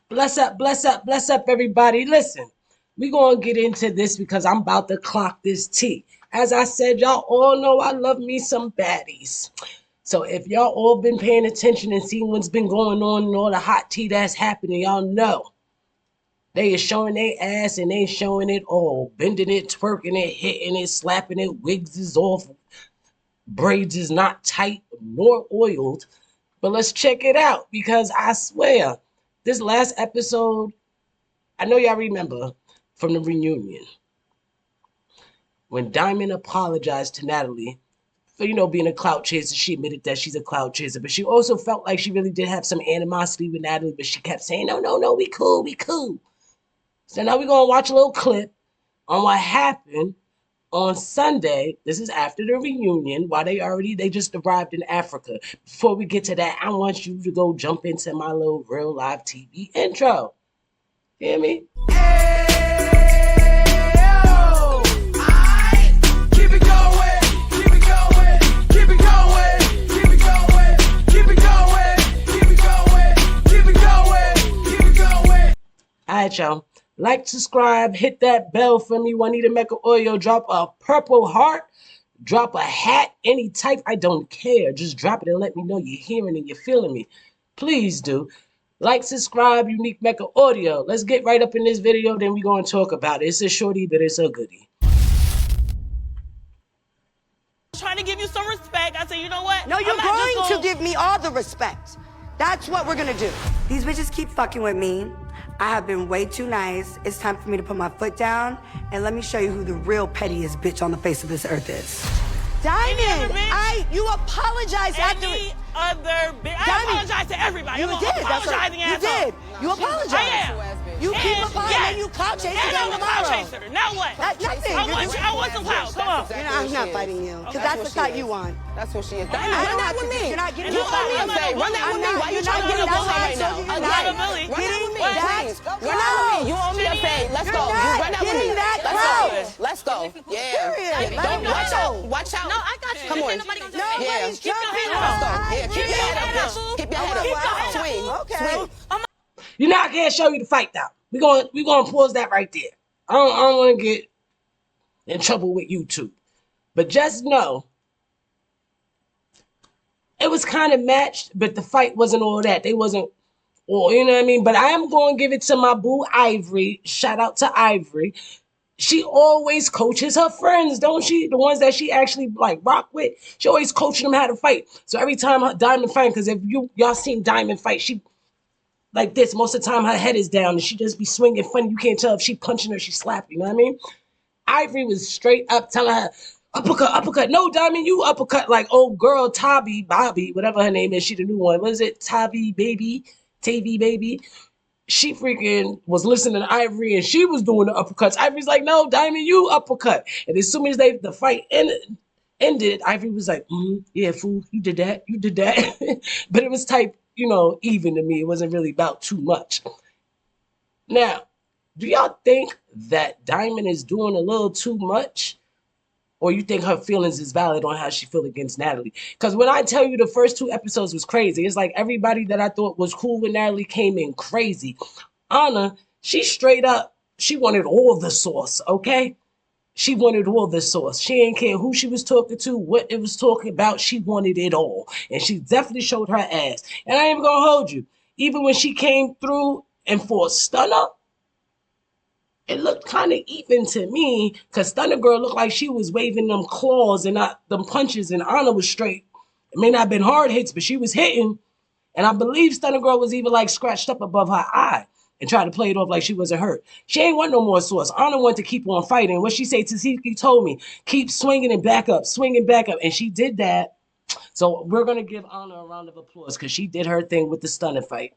Bless up, bless up, bless up, everybody. Listen, we going to get into this because I'm about to clock this tea. As I said, y'all all know I love me some baddies. So if y'all all been paying attention and seeing what's been going on and all the hot tea that's happening, y'all know they is showing their ass and they showing it all. Bending it, twerking it, hitting it, slapping it, wigs is off, braids is not tight nor oiled. But let's check it out because I swear, this last episode, I know y'all remember from the reunion when Diamond apologized to Natalie for, being a clout chaser. She admitted that she's a clout chaser, but she also felt like she really did have some animosity with Natalie, but she kept saying, no, no, no, we cool, we cool. So now we're going to watch a little clip on what happened on Sunday. This is after the reunion, while they just arrived in Africa. Before we get to that, I want you to go jump into my little real live TV intro. Hear me? Alright, y'all. Like, subscribe, hit that bell for me. Juanita Mecca Oil. Drop a purple heart. Drop a hat, any type. I don't care. Just drop it and let me know you're hearing and you're feeling me. Please do. Like, subscribe, Unique Mecca Audio. Let's get right up in this video, then we're going to talk about it. It's a shorty, but it's a goodie. Trying to give you some respect. I said, you know what? No, you're going to give me all the respect. That's what we're going to do. These bitches keep fucking with me. I have been way too nice. It's time for me to put my foot down and let me show you who the real pettiest bitch on the face of this earth is. Diamond, you apologized after it. Other bitch. I apologize to everybody. You did. That's right. You did. You apologized. I am. You keep apologizing and you clout chase again tomorrow. Now what? Nothing. I want some clout. Come on. I'm not fighting you because that's the clout you want. That's what she is. Run that with me. You're not getting you owe me a fade. Run that with me. Why you trying to get a bully right now? I'm not a bully. Run that with me, please. Run that with me. You owe me a fade. Let's go. You run that with me. Let's go. Yeah. Watch out. No, I got you. Come on. Nobody's jumping. Yeah. Keep your head up, bitch. Keep your head up. Swing. Okay. You know I can't show you the fight now. We're gonna pause that right there. I don't want to get in trouble with YouTube. But just know it was kind of matched, but the fight wasn't all that. They wasn't all, you know what I mean? But I am going to give it to my boo Ivori. Shout out to Ivori. She always coaches her friends, don't she? The ones that she actually like rock with. She always coaching them how to fight. So every time her Diamond fight, because if y'all seen Diamond fight, she like this. Most of the time her head is down and she just be swinging funny. You can't tell if she punching or she slapping, you know what I mean? Ivori was straight up telling her, uppercut, uppercut. No, Diamond, you uppercut like old girl Bobby, whatever her name is. She the new one. What is it? Tavi baby. She freaking was listening to Ivori and she was doing the uppercuts. Ivori's like, no, Diamond, you uppercut. And as soon as the fight ended, Ivori was like, yeah, fool, you did that. But it was type, even to me. It wasn't really about too much. Now, do y'all think that Diamond is doing a little too much? Or you think her feelings is valid on how she feel against Natalie? Because when I tell you the first 2 episodes was crazy, it's like everybody that I thought was cool with Natalie came in crazy. Ahna, she straight up, she wanted all the sauce, okay? She wanted all the sauce. She ain't care who she was talking to, what it was talking about. She wanted it all. And she definitely showed her ass. And I ain't even gonna hold you. Even when she came through and for a stunner, it looked kind of even to me because Stunner Girl looked like she was waving them claws and not them punches, and Ahna was straight. It may not have been hard hits, but she was hitting. And I believe Stunner Girl was even like scratched up above her eye and tried to play it off like she wasn't hurt. She ain't want no more sauce. Ahna wanted to keep on fighting. What she said, Tasiki told me, keep swinging and back up, swinging back up. And she did that. So we're going to give Ahna a round of applause because she did her thing with the Stunner fight.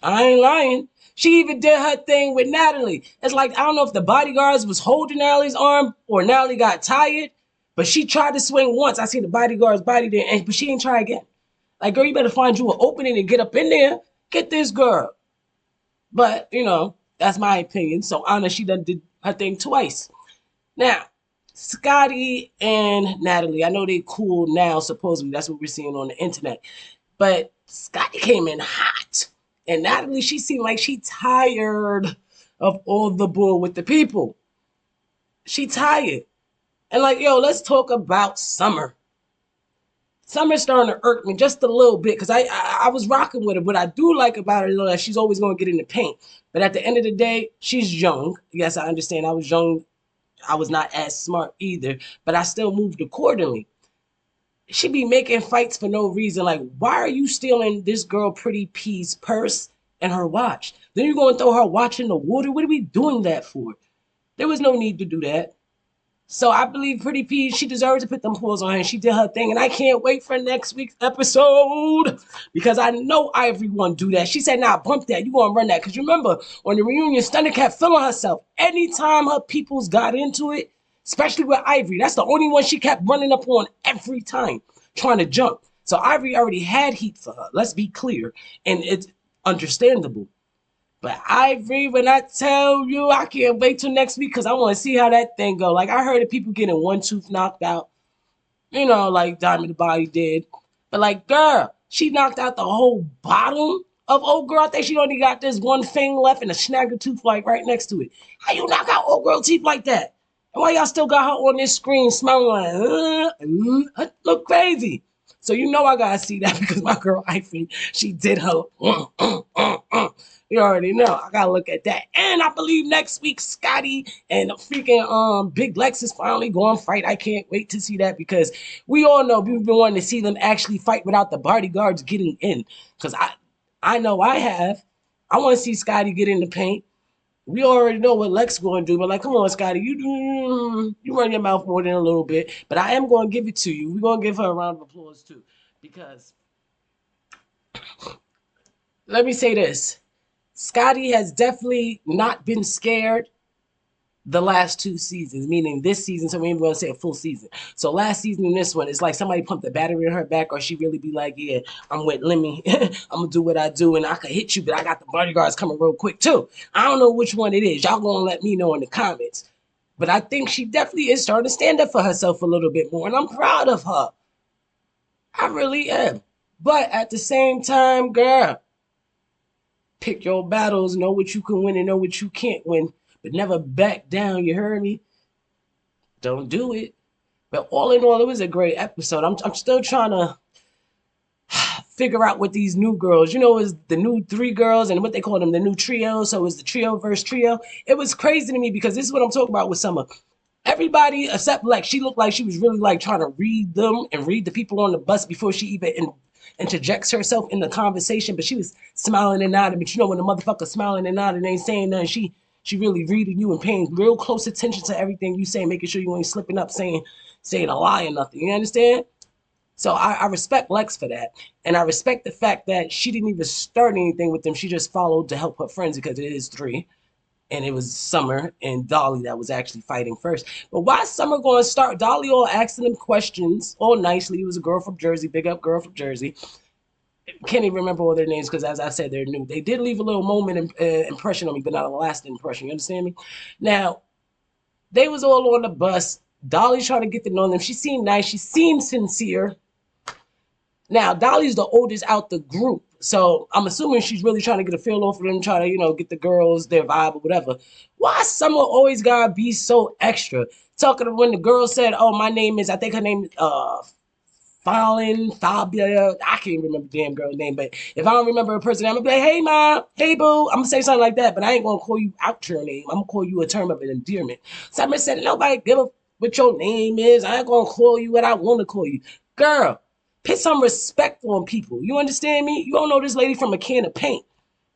I ain't lying. She even did her thing with Natalie. It's like, I don't know if the bodyguards was holding Natalie's arm or Natalie got tired, but she tried to swing once. I seen the bodyguard's body there, but she ain't try again. Like, girl, you better find you an opening and get up in there. Get this girl. But, that's my opinion. So, Ahna, she done did her thing twice. Now, Scotty and Natalie, I know they cool now, supposedly. That's what we're seeing on the internet. But Scotty came in hot. And Natalie, she seemed like she tired of all the bull with the people. She tired. And like, yo, let's talk about Summer. Summer's starting to irk me just a little bit because I was rocking with her. What I do like about her is that she's always going to get in the paint. But at the end of the day, she's young. Yes, I understand. I was young. I was not as smart either. But I still moved accordingly. She be making fights for no reason. Like, why are you stealing this girl Pretty P's purse and her watch? Then you're going to throw her watch in the water? What are we doing that for? There was no need to do that. So I believe Pretty P, she deserves to put them paws on her. And she did her thing. And I can't wait for next week's episode because I know Ivori won't do that. She said, nah, bump that. You going to run that. Because remember, on the reunion, Stunner kept feeling herself. Anytime her peoples got into it, especially with Ivori, that's the only one she kept running up on every time, trying to jump. So Ivori already had heat for her. Let's be clear. And it's understandable. But Ivori, when I tell you, I can't wait till next week because I want to see how that thing go. Like, I heard of people getting one tooth knocked out, you know, like Diamond the Body did. But, like, girl, she knocked out the whole bottom of old girl. I think she only got this one thing left and a snagger tooth, like, right next to it. How you knock out old girl teeth like that? And why y'all still got her on this screen smelling like, look crazy. So you know I got to see that because my girl Ivori, she did her, You already know. I gotta look at that. And I believe next week Scotty and freaking Big Lex is finally going to fight. I can't wait to see that because we all know we've been wanting to see them actually fight without the bodyguards getting in. Because I know I have. I want to see Scotty get in the paint. We already know what Lex going to do, but like, come on, Scotty, you run your mouth more than a little bit. But I am going to give it to you. We're going to give her a round of applause too, because let me say this. Scotty has definitely not been scared the last 2 seasons, meaning this season, so we ain't going to say a full season. So last season and this one, it's like somebody pumped the battery in her back, or she really be like, yeah, I'm with Lemmy. I'm going to do what I do, and I could hit you, but I got the bodyguards coming real quick, too. I don't know which one it is. Y'all going to let me know in the comments. But I think she definitely is starting to stand up for herself a little bit more, and I'm proud of her. I really am. But at the same time, girl, pick your battles, know what you can win and know what you can't win, but never back down, you heard me? Don't do it. But all in all, it was a great episode. I'm still trying to figure out what these new girls, you know, is the new 3 girls and what they call them, the new trio. So it's the trio versus trio. It was crazy to me because this is what I'm talking about with Summer. Everybody except Lex, she looked like she was really like trying to read them and read the people on the bus before she even interjects herself in the conversation, but she was smiling and nodding. But you know when the motherfucker smiling and nodding ain't saying nothing, she really reading you and paying real close attention to everything you say, making sure you ain't slipping up saying a lie or nothing. You understand? So I respect Lex for that. And I respect the fact that she didn't even start anything with them. She just followed to help her friends because it is 3. And it was Summer and Dolly that was actually fighting first. But why Summer going to start? Dolly all asking them questions all nicely. It was a girl from Jersey, big up girl from Jersey. Can't even remember all their names because, as I said, they're new. They did leave a little moment impression on me, but not a lasting impression. You understand me? Now, they was all on the bus. Dolly's trying to get to know them. She seemed nice. She seemed sincere. Now, Dolly's the oldest out the group. So I'm assuming she's really trying to get a feel off of them, try to, you know, get the girls, their vibe or whatever. Why Summer always gotta be so extra? Talking to when the girl said, oh, my name is, I think her name is Fabia. I can't remember the damn girl's name, but if I don't remember her person, I'm gonna be like, hey, mom, hey, boo. I'm gonna say something like that, but I ain't gonna call you out your name. I'm gonna call you a term of endearment. Summer said, nobody give a what your name is. I ain't gonna call you what I want to call you. Girl, put some respect on people. You understand me? You don't know this lady from a can of paint.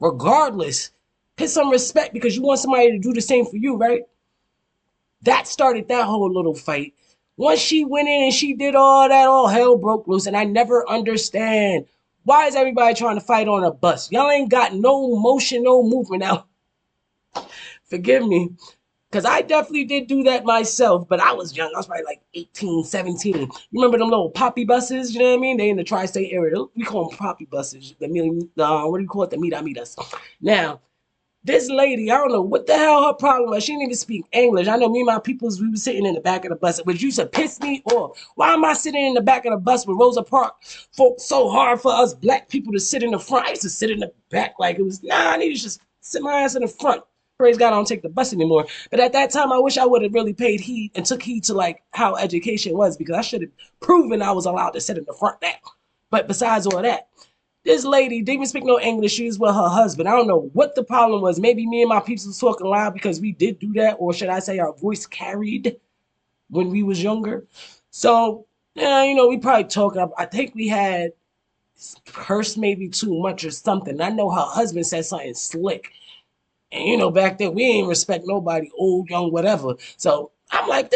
Regardless, put some respect because you want somebody to do the same for you, right? That started that whole little fight. Once she went in and she did all that, all hell broke loose. And I never understand. Why is everybody trying to fight on a bus? Y'all ain't got no motion, no movement out. Forgive me. Because I definitely did do that myself, but I was young. I was probably like 18, 17. You remember them little poppy buses? You know what I mean? They in the tri-state area. We call them poppy buses. What do you call it? The meet us. Now, This lady, I don't know what the hell her problem was. She didn't even speak English. I know me and my peoples, we were sitting in the back of the bus, which used to piss me off. Why am I sitting in the back of the bus with Rosa Parks fought so hard for us black people to sit in the front? I used to sit in the back like it was, I need to just sit my ass in the front. Praise God, I don't take the bus anymore. But at that time, I wish I would have really paid heed and took heed to like how education was, because I should have proven I was allowed to sit in the front now. But besides all that, this lady didn't even speak no English. She was with her husband. I don't know what the problem was. Maybe me and my peeps was talking loud because we did do that, or should I say our voice carried when we was younger. So, yeah, you know, we probably talking. I think we had cursed maybe too much or something. I know her husband said something slick. And, you know, back then, we ain't respect nobody, old, young, whatever. So I'm like,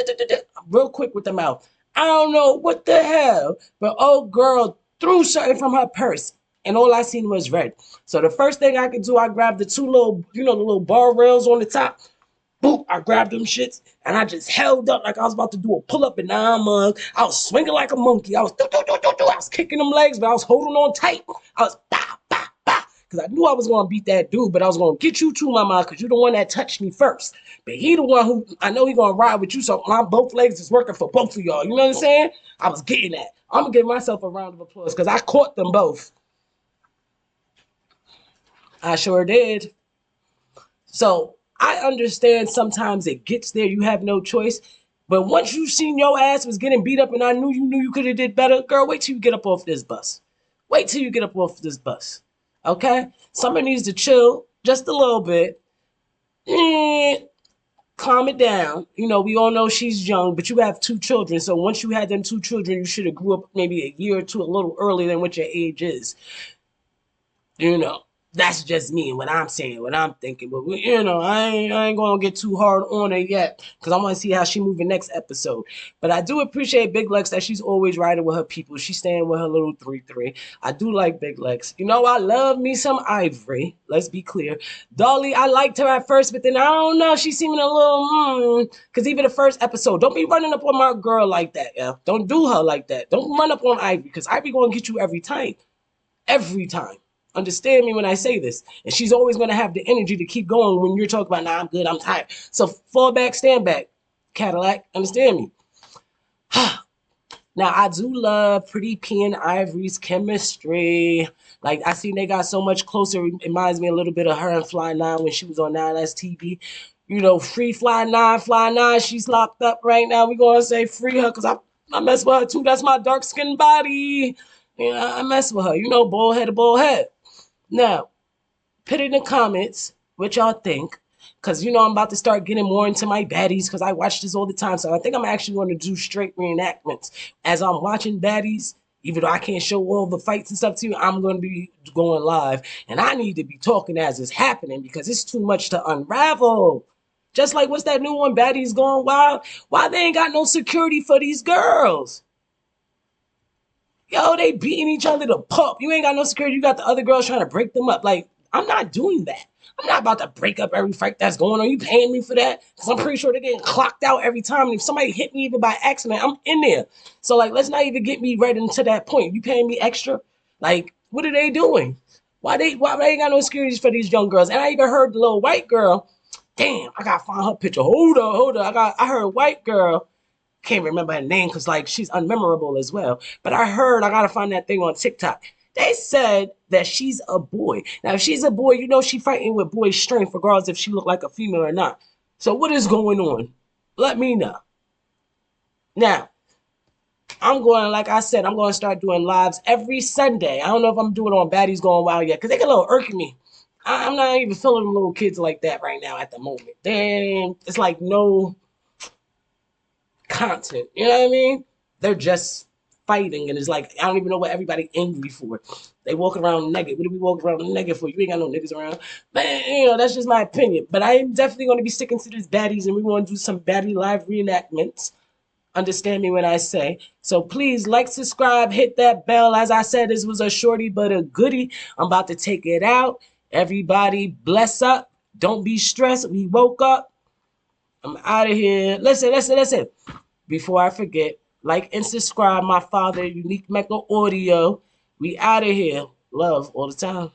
real quick with the mouth. I don't know what the hell, but old girl threw something from her purse. And all I seen was red. So the first thing I could do, I grabbed the two little, you know, the little bar rails on the top. Boop, I grabbed them shits, and I just held up like I was about to do a pull-up in nine mug. I was swinging like a monkey. I was kicking them legs, but I was holding on tight. I was because I knew I was going to beat that dude, but I was going to get you too, mama, because you're the one that touched me first. But he the one who, I know he going to ride with you, so my both legs is working for both of y'all. You know what I'm saying? I was getting that. I'm going to give myself a round of applause because I caught them both. I sure did. So I understand sometimes it gets there. You have no choice. But once you seen your ass was getting beat up and I knew you could have did better, girl, wait till you get up off this bus. Wait till you get up off this bus. Okay? Somebody needs to chill just a little bit. Calm it down. You know, we all know she's young, but you have 2 children. So once you had them 2 children, you should have grew up maybe a year or 2 a little earlier than what your age is. You know. That's just me, what I'm saying, what I'm thinking. But, you know, I ain't going to get too hard on her yet because I want to see how she move in next episode. But I do appreciate Big Lex that she's always riding with her people. She's staying with her little 3-3. I do like Big Lex. You know, I love me some Ivori. Let's be clear. Dolly, I liked her at first, but then I don't know. She's seeming a little, because even the first episode, don't be running up on my girl like that, yeah. Don't do her like that. Don't run up on Ivori because Ivori going to get you every time. Every time. Understand me when I say this. And she's always going to have the energy to keep going when you're talking about, nah, I'm good, I'm tired. So fall back, stand back, Cadillac. Understand me? Now, I do love Pretty P and Ivori's chemistry. Like, I seen they got so much closer. It reminds me a little bit of her and Fly 9 when she was on 9S TV. You know, free Fly 9. She's locked up right now. We're going to say free her because I mess with her too. That's my dark-skinned body. Yeah, I mess with her. You know, bald head. Now, put in the comments what y'all think, because, you know, I'm about to start getting more into my baddies because I watch this all the time. So I think I'm actually going to do straight reenactments. As I'm watching baddies, even though I can't show all the fights and stuff to you, I'm going to be going live. And I need to be talking as it's happening because it's too much to unravel. Just like, what's that new one, Baddies Gone Wild? Why they ain't got no security for these girls? Yo, they beating each other to pulp. You ain't got no security. You got the other girls trying to break them up. Like, I'm not doing that. I'm not about to break up every fight that's going on. You paying me for that? Because I'm pretty sure they're getting clocked out every time. And if somebody hit me even by accident, I'm in there. So, like, let's not even get me right into that point. You paying me extra? Like, what are they doing? Why they ain't got no securities for these young girls? And I even heard the little white girl. Damn, I got to find her picture. Hold up. I heard white girl. Can't remember her name because, like, she's unmemorable as well. But I got to find that thing on TikTok. They said that she's a boy. Now, if she's a boy, you know she fighting with boy strength regardless if she look like a female or not. So what is going on? Let me know. Now, like I said, I'm going to start doing lives every Sunday. I don't know if I'm doing it on Baddies Going Wild yet because they get a little irking me. I'm not even feeling them little kids like that right now at the moment. Then it's like no content, you know what I mean? They're just fighting, and it's like I don't even know what everybody angry for. They walk around naked. What do we walk around naked for? You ain't got no niggas around. But you know, that's just my opinion. But I am definitely going to be sticking to this baddies, and we're going to do some baddie live reenactments. Understand me when I say. So please like, subscribe, hit that bell. As I said, this was a shorty but a goodie. I'm about to take it out. Everybody bless up. Don't be stressed. We woke up. I'm out of here. Listen. Before I forget, like and subscribe, my father, Unique Mecca Audio. We out of here. Love all the time.